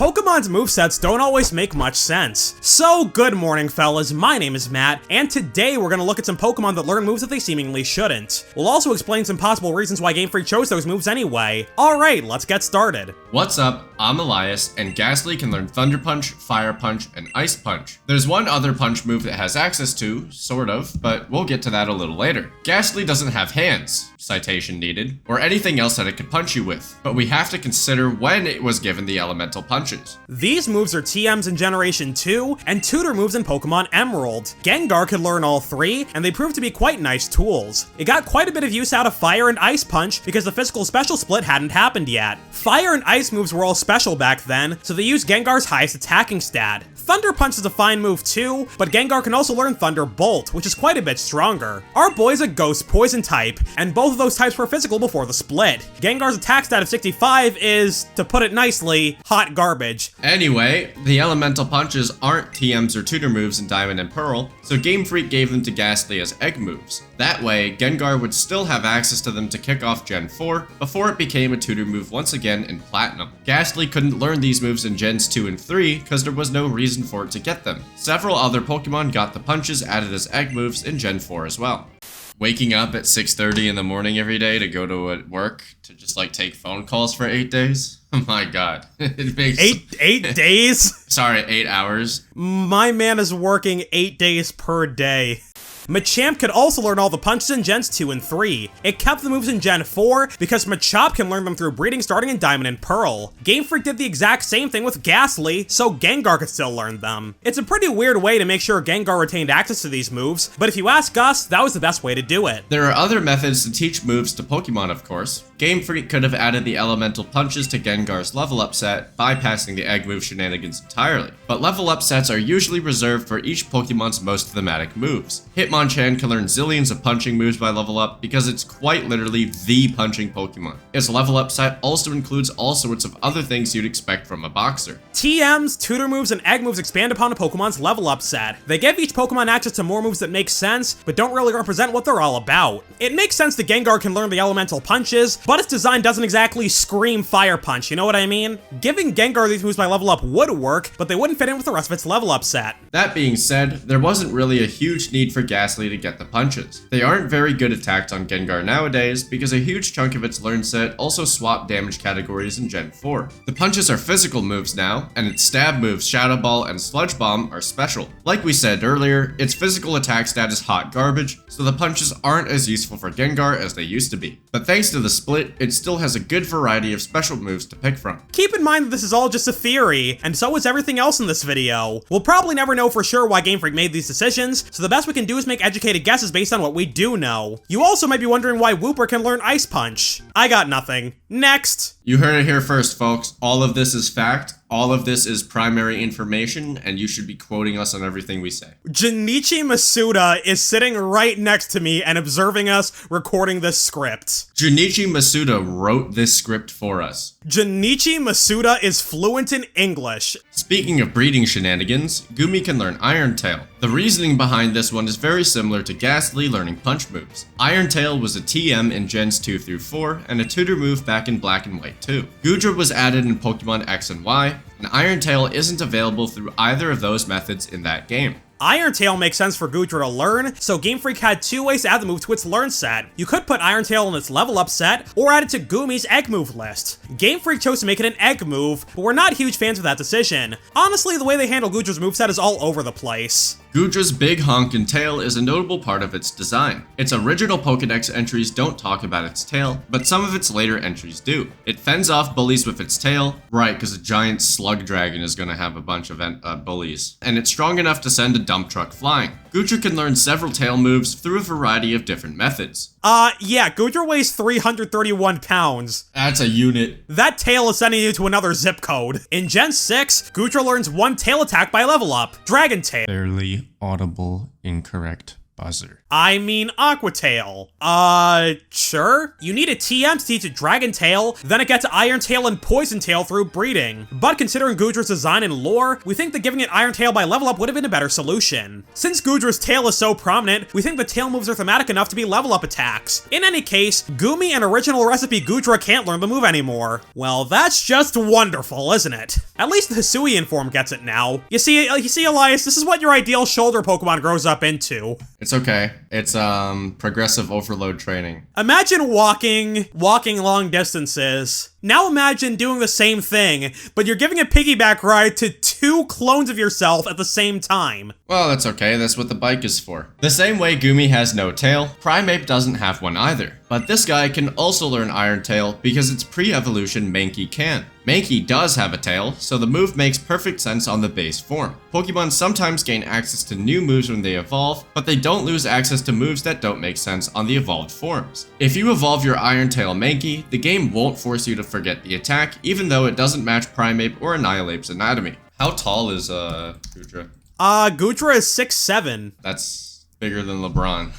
Pokemon's movesets don't always make much sense. So good morning fellas, my name is Matt, and today we're gonna look at some Pokemon that learn moves that they seemingly shouldn't. We'll also explain some possible reasons why Game Freak chose those moves anyway. Alright, let's get started. What's up, I'm Elias, and Gastly can learn Thunder Punch, Fire Punch, and Ice Punch. There's one other punch move it has access to, sort of, but we'll get to that a little later. Gastly doesn't have hands, citation needed, or anything else that it could punch you with, but we have to consider when it was given the elemental punches. These moves are TMs in Generation 2, and tutor moves in Pokemon Emerald. Gengar could learn all three, and they proved to be quite nice tools. It got quite a bit of use out of Fire and Ice Punch because the physical special split hadn't happened yet. Fire and Ice moves were all special back then, so they used Gengar's highest attacking stat. Thunder Punch is a fine move too, but Gengar can also learn Thunderbolt, which is quite a bit stronger. Our boy's a Ghost Poison type, and both of those types were physical before the split. Gengar's attack stat of 65 is, to put it nicely, hot garbage. Anyway, the elemental punches aren't TMs or tutor moves in Diamond and Pearl, so Game Freak gave them to Gastly as egg moves. That way, Gengar would still have access to them to kick off Gen 4, before it became a tutor move once again in Platinum. Gastly couldn't learn these moves in Gens 2 and 3, because there was no reason for it to get them. Several other Pokemon got the punches added as egg moves in Gen 4 as well. Waking up at 6:30 in the morning every day to go to work to just like take phone calls for 8 days? Oh my god. It makes... Eight days? Sorry, 8 hours. My man is working 8 days per day. Machamp could also learn all the punches in Gens 2 and 3. It kept the moves in Gen 4 because Machop can learn them through breeding starting in Diamond and Pearl. Game Freak did the exact same thing with Gastly, so Gengar could still learn them. It's a pretty weird way to make sure Gengar retained access to these moves, but if you ask us, that was the best way to do it. There are other methods to teach moves to Pokemon, of course. Game Freak could have added the elemental punches to Gengar's level up set, bypassing the egg move shenanigans entirely. But level up sets are usually reserved for each Pokemon's most thematic moves. Hitmonchan can learn zillions of punching moves by level up because it's quite literally the punching Pokemon. Its level up set also includes all sorts of other things you'd expect from a boxer. TMs, tutor moves, and egg moves expand upon a Pokemon's level up set. They give each Pokemon access to more moves that make sense, but don't really represent what they're all about. It makes sense that Gengar can learn the elemental punches, but its design doesn't exactly scream Fire Punch, you know what I mean? Giving Gengar these moves by level up would work, but they wouldn't fit in with the rest of its level up set. That being said, there wasn't really a huge need for Gastly to get the punches. They aren't very good attacked on Gengar nowadays because a huge chunk of its learn set also swapped damage categories in Gen 4. The punches are physical moves now, and its stab moves Shadow Ball and Sludge Bomb are special. Like we said earlier, its physical attack stat is hot garbage, so the punches aren't as useful for Gengar as they used to be. But thanks to the split, it still has a good variety of special moves to pick from. Keep in mind that this is all just a theory, and so is everything else in this video. We'll probably never know for sure why Game Freak made these decisions, so the best we can do is make educated guesses based on what we do know. You also might be wondering why Wooper can learn Ice Punch. I got nothing. Next! You heard it here first, folks. All of this is fact. All of this is primary information, and you should be quoting us on everything we say. Junichi Masuda is sitting right next to me and observing us recording this script. Junichi Masuda wrote this script for us. Junichi Masuda is fluent in English. Speaking of breeding shenanigans, Gumi can learn Iron Tail. The reasoning behind this one is very similar to Gastly learning punch moves. Iron Tail was a TM in Gens 2 through 4, and a tutor move back in Black and White 2. Goodra was added in Pokemon X and Y, and Iron Tail isn't available through either of those methods in that game. Iron Tail makes sense for Goodra to learn, so Game Freak had two ways to add the move to its learn set. You could put Iron Tail in its level up set, or add it to Gumi's egg move list. Game Freak chose to make it an egg move, but we're not huge fans of that decision. Honestly, the way they handle Goodra's moveset is all over the place. Goodra's big honk and tail is a notable part of its design. Its original Pokedex entries don't talk about its tail, but some of its later entries do. It fends off bullies with its tail, right, because a giant slug dragon is going to have a bunch of bullies. And it's strong enough to send a dump truck flying. Goodra can learn several tail moves through a variety of different methods. Yeah, Goodra weighs 331 pounds. That's a unit. That tail is sending you to another zip code. In Gen 6, Goodra learns one tail attack by level up, Dragon Tail. Barely audible incorrect buzzer. I mean Aqua Tail. Sure. You need a TM to teach a Dragon Tail, then it gets Iron Tail and Poison Tail through breeding. But considering Goodra's design and lore, we think that giving it Iron Tail by level up would have been a better solution. Since Goodra's tail is so prominent, we think the tail moves are thematic enough to be level up attacks. In any case, Goomy and original recipe Goodra can't learn the move anymore. Well, that's just wonderful, isn't it? At least the Hisuian form gets it now. You see, Elias, this is what your ideal shoulder Pokemon grows up into. It's okay. It's, progressive overload training. Imagine walking long distances. Now imagine doing the same thing, but you're giving a piggyback ride to 2 clones of yourself at the same time. Well, that's okay, that's what the bike is for. The same way Goomy has no tail, Primeape doesn't have one either. But this guy can also learn Iron Tail because its pre-evolution Mankey can. Mankey does have a tail, so the move makes perfect sense on the base form. Pokemon sometimes gain access to new moves when they evolve, but they don't lose access to moves that don't make sense on the evolved forms. If you evolve your Iron Tail Mankey, the game won't force you to forget the attack, even though it doesn't match Primeape or Annihilape's anatomy. How tall is, Goodra? Goodra is 6'7". That's bigger than LeBron.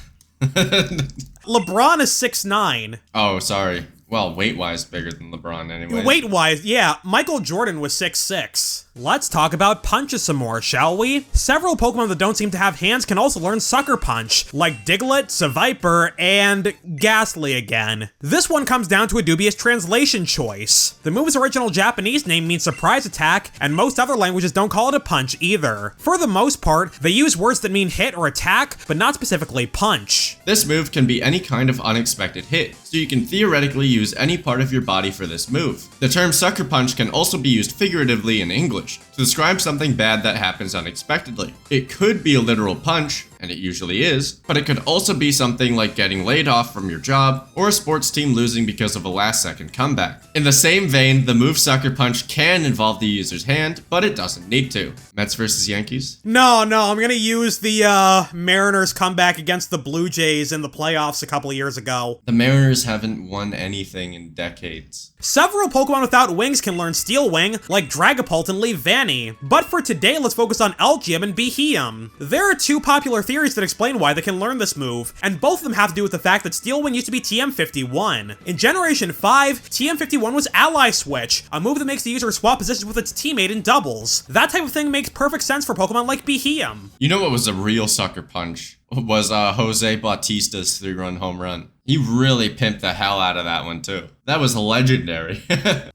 LeBron is 6'9". Oh, sorry. Well, weight-wise, bigger than LeBron anyway. Weight-wise, yeah, Michael Jordan was 6'6". Let's talk about punches some more, shall we? Several Pokemon that don't seem to have hands can also learn Sucker Punch, like Diglett, Seviper, and Gastly again. This one comes down to a dubious translation choice. The move's original Japanese name means surprise attack, and most other languages don't call it a punch either. For the most part, they use words that mean hit or attack, but not specifically punch. This move can be any kind of unexpected hit, so you can theoretically use any part of your body for this move. The term Sucker Punch can also be used figuratively in English to describe something bad that happens unexpectedly. It could be a literal punch, and it usually is, but it could also be something like getting laid off from your job, or a sports team losing because of a last-second comeback. In the same vein, the move Sucker Punch can involve the user's hand, but it doesn't need to. Mets versus Yankees? No, I'm gonna use the Mariners comeback against the Blue Jays in the playoffs a couple of years ago. The Mariners haven't won anything in decades. Several Pokemon without wings can learn Steel Wing, like Dragapult and Leavanny. But for today, let's focus on Elgyem and Beheeyem. There are 2 popular theories that explain why they can learn this move, and both of them have to do with the fact that Steel Wing used to be TM51. In Generation 5, TM51 was Ally Switch, a move that makes the user swap positions with its teammate in doubles. That type of thing makes perfect sense for Pokemon like Beheeyem. You know what was a real Sucker Punch? Was Jose Bautista's 3-run home run. He really pimped the hell out of that one too. That was legendary.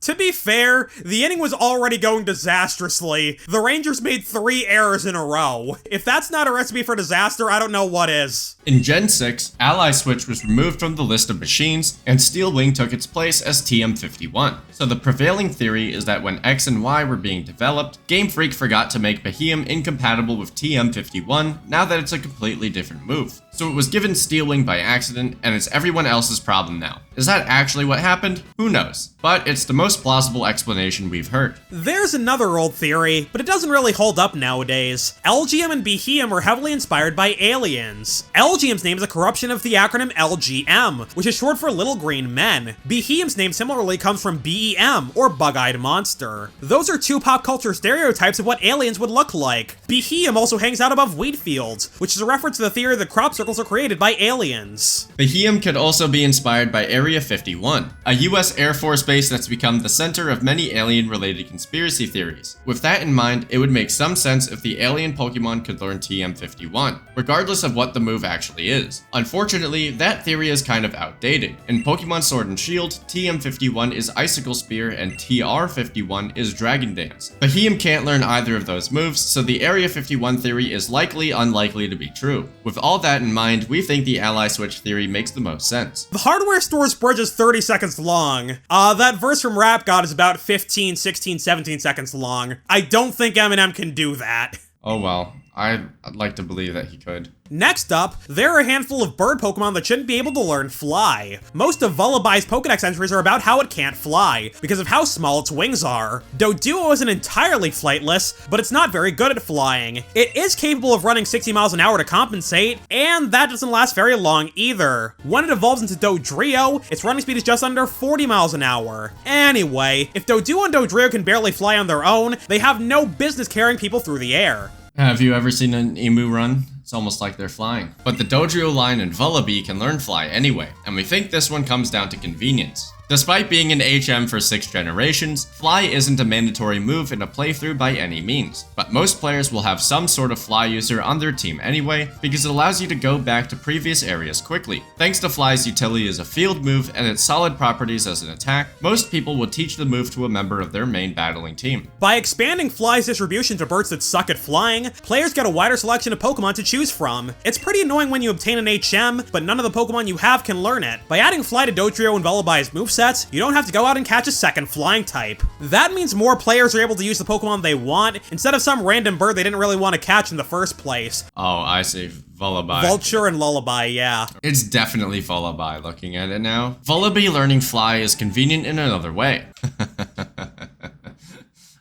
To be fair, the inning was already going disastrously. The Rangers made 3 errors in a row. If that's not a recipe for disaster, I don't know what is. In Gen 6, Ally Switch was removed from the list of machines, and Steel Wing took its place as TM51. So the prevailing theory is that when X and Y were being developed, Game Freak forgot to make Beheeyem incompatible with TM51 now that it's a completely different move. So it was given Steel Wing by accident, and it's everyone else's problem now. Is that actually what happened? Who knows? But it's the most plausible explanation we've heard. There's another old theory, but it doesn't really hold up nowadays. Elgyem and Beheeyem were heavily inspired by aliens. Elgyem's name is a corruption of the acronym LGM, which is short for Little Green Men. Beheeyem's name similarly comes from BEM, or Bug-Eyed Monster. Those are 2 pop culture stereotypes of what aliens would look like. Beheeyem also hangs out above wheat fields, which is a reference to the theory that crop circles are created by aliens. Beheeyem could also be inspired by Area 51, a US Air Force base that's become the center of many alien-related conspiracy theories. With that in mind, it would make some sense if the alien Pokemon could learn TM51, regardless of what the move actually is. Unfortunately, that theory is kind of outdated. In Pokemon Sword and Shield, TM51 is Icicle Spear and TR51 is Dragon Dance. Beheeyem can't learn either of those moves, so the Area 51 theory is likely unlikely to be true. With all that in mind, we think the Ally Switch theory makes the most sense. The hardware store's bridge is 30 seconds long. That verse from Rap God is about 15, 16, 17 seconds long. I don't think Eminem can do that. Oh well, I'd like to believe that he could. Next up, there are a handful of bird Pokemon that shouldn't be able to learn Fly. Most of Vullubai's Pokedex entries are about how it can't fly, because of how small its wings are. Doduo isn't entirely flightless, but it's not very good at flying. It is capable of running 60 miles an hour to compensate, and that doesn't last very long either. When it evolves into Dodrio, its running speed is just under 40 miles an hour. Anyway, if Doduo and Dodrio can barely fly on their own, they have no business carrying people through the air. Have you ever seen an emu run? It's almost like they're flying. But the Dodrio line and Vullaby can learn Fly anyway, and we think this one comes down to convenience. Despite being an HM for 6 generations, Fly isn't a mandatory move in a playthrough by any means, but most players will have some sort of Fly user on their team anyway, because it allows you to go back to previous areas quickly. Thanks to Fly's utility as a field move and its solid properties as an attack, most people will teach the move to a member of their main battling team. By expanding Fly's distribution to birds that suck at flying, players get a wider selection of Pokemon to choose from. It's pretty annoying when you obtain an HM, but none of the Pokemon you have can learn it. By adding Fly to Dodrio and Vullaby's movesets, you don't have to go out and catch a second flying type. That means more players are able to use the Pokemon they want, instead of some random bird they didn't really want to catch in the first place. Oh, I see. Vullaby. Vulture and Lullaby, yeah. It's definitely Vullaby looking at it now. Vullaby learning Fly is convenient in another way.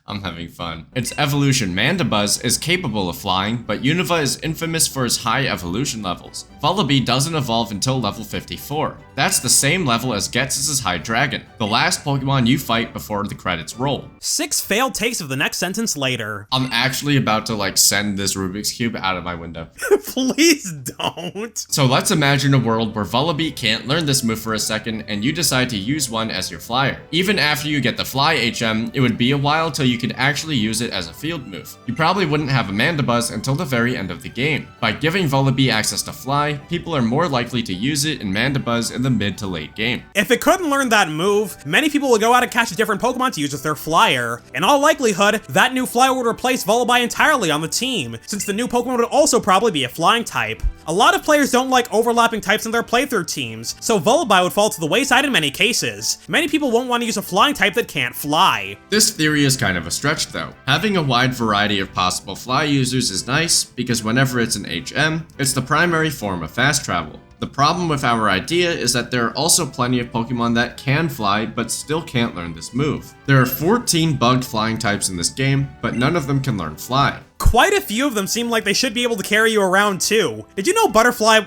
I'm having fun. Its evolution Mandibuzz is capable of flying, but Unova is infamous for its high evolution levels. Vullaby doesn't evolve until level 54. That's the same level as Ghetsis' High Dragon, the last Pokemon you fight before the credits roll. 6 failed takes of the next sentence later. I'm actually about to send this Rubik's Cube out of my window. Please don't. So let's imagine a world where Vullaby can't learn this move for a second and you decide to use one as your flyer. Even after you get the Fly HM, it would be a while till you could actually use it as a field move. You probably wouldn't have a Mandibuzz until the very end of the game. By giving Vullaby access to Fly, people are more likely to use it in Mandibuzz in the mid to late game. If it couldn't learn that move, many people would go out and catch a different Pokemon to use with their flyer. In all likelihood, that new flyer would replace Vullaby entirely on the team, since the new Pokemon would also probably be a flying type. A lot of players don't like overlapping types in their playthrough teams, so Vullaby would fall to the wayside in many cases. Many people won't want to use a flying type that can't fly. This theory is kind of a stretch though. Having a wide variety of possible Fly users is nice, because whenever it's an HM, it's the primary form of fast travel. The problem with our idea is that there are also plenty of Pokemon that can fly but still can't learn this move. There are 14 bugged flying types in this game, but none of them can learn Fly. Quite a few of them seem like they should be able to carry you around too. Did you know Butterfly...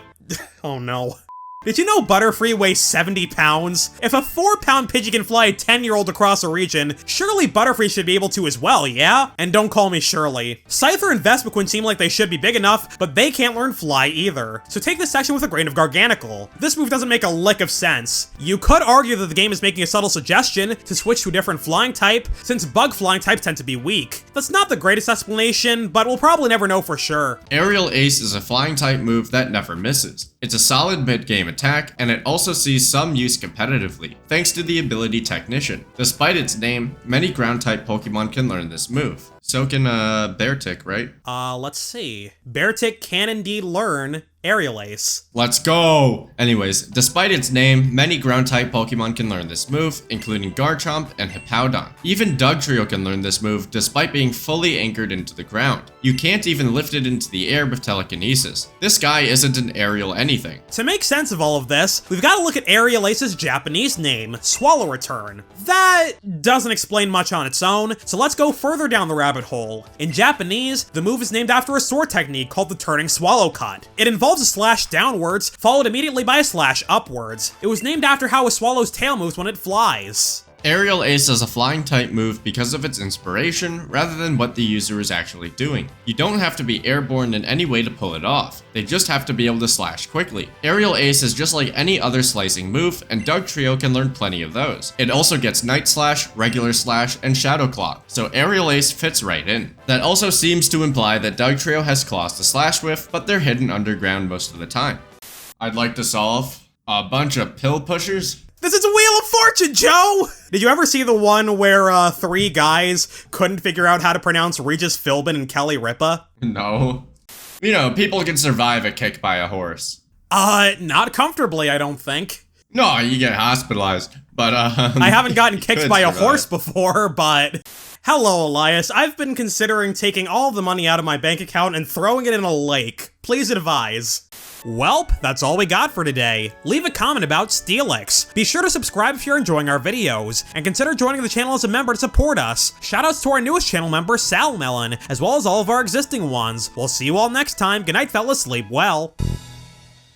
Oh no. Did you know Butterfree weighs 70 pounds? If a 4-pound Pidgey can fly a 10-year-old across a region, surely Butterfree should be able to as well, yeah? And don't call me Shirley. Scyther and Vespiquen seem like they should be big enough, but they can't learn Fly either. So take this section with a grain of Garganical. This move doesn't make a lick of sense. You could argue that the game is making a subtle suggestion to switch to a different flying type, since bug flying types tend to be weak. That's not the greatest explanation, but we'll probably never know for sure. Aerial Ace is a flying type move that never misses. It's a solid mid-game attack, and it also sees some use competitively, thanks to the ability Technician. Despite its name, many ground-type Pokemon can learn this move. So can Beartic, right? Let's see. Beartic can indeed learn Aerial Ace. Let's go! Anyways, despite its name, many ground-type Pokemon can learn this move, including Garchomp and Hippowdon. Even Dugtrio can learn this move despite being fully anchored into the ground. You can't even lift it into the air with telekinesis. This guy isn't an aerial anything. To make sense of all of this, we've got to look at Aerial Ace's Japanese name, Swallow Return. That doesn't explain much on its own, so let's go further down the rabbit hole. In Japanese, the move is named after a sword technique called the Turning Swallow Cut. It involves a slash downwards, followed immediately by a slash upwards. It was named after how a swallow's tail moves when it flies. Aerial Ace is a flying type move because of its inspiration, rather than what the user is actually doing. You don't have to be airborne in any way to pull it off, they just have to be able to slash quickly. Aerial Ace is just like any other slicing move, and Dugtrio can learn plenty of those. It also gets Night Slash, Regular Slash, and Shadow Claw, so Aerial Ace fits right in. That also seems to imply that Dugtrio has claws to slash with, but they're hidden underground most of the time. I'd like to solve a bunch of pill pushers. This is a Wheel of Fortune, Joe! Did you ever see the one where 3 guys couldn't figure out how to pronounce Regis Philbin and Kelly Ripa? No. You know, people can survive a kick by a horse. Not comfortably, I don't think. No, you get hospitalized, but I haven't gotten kicked by a horse before, but... Hello, Elias. I've been considering taking all the money out of my bank account and throwing it in a lake. Please advise. Welp, that's all we got for today. Leave a comment about Steelix. Be sure to subscribe if you're enjoying our videos, and consider joining the channel as a member to support us. Shoutouts to our newest channel member, Sal Melon, as well as all of our existing ones. We'll see you all next time. Good night, fellas. Sleep well.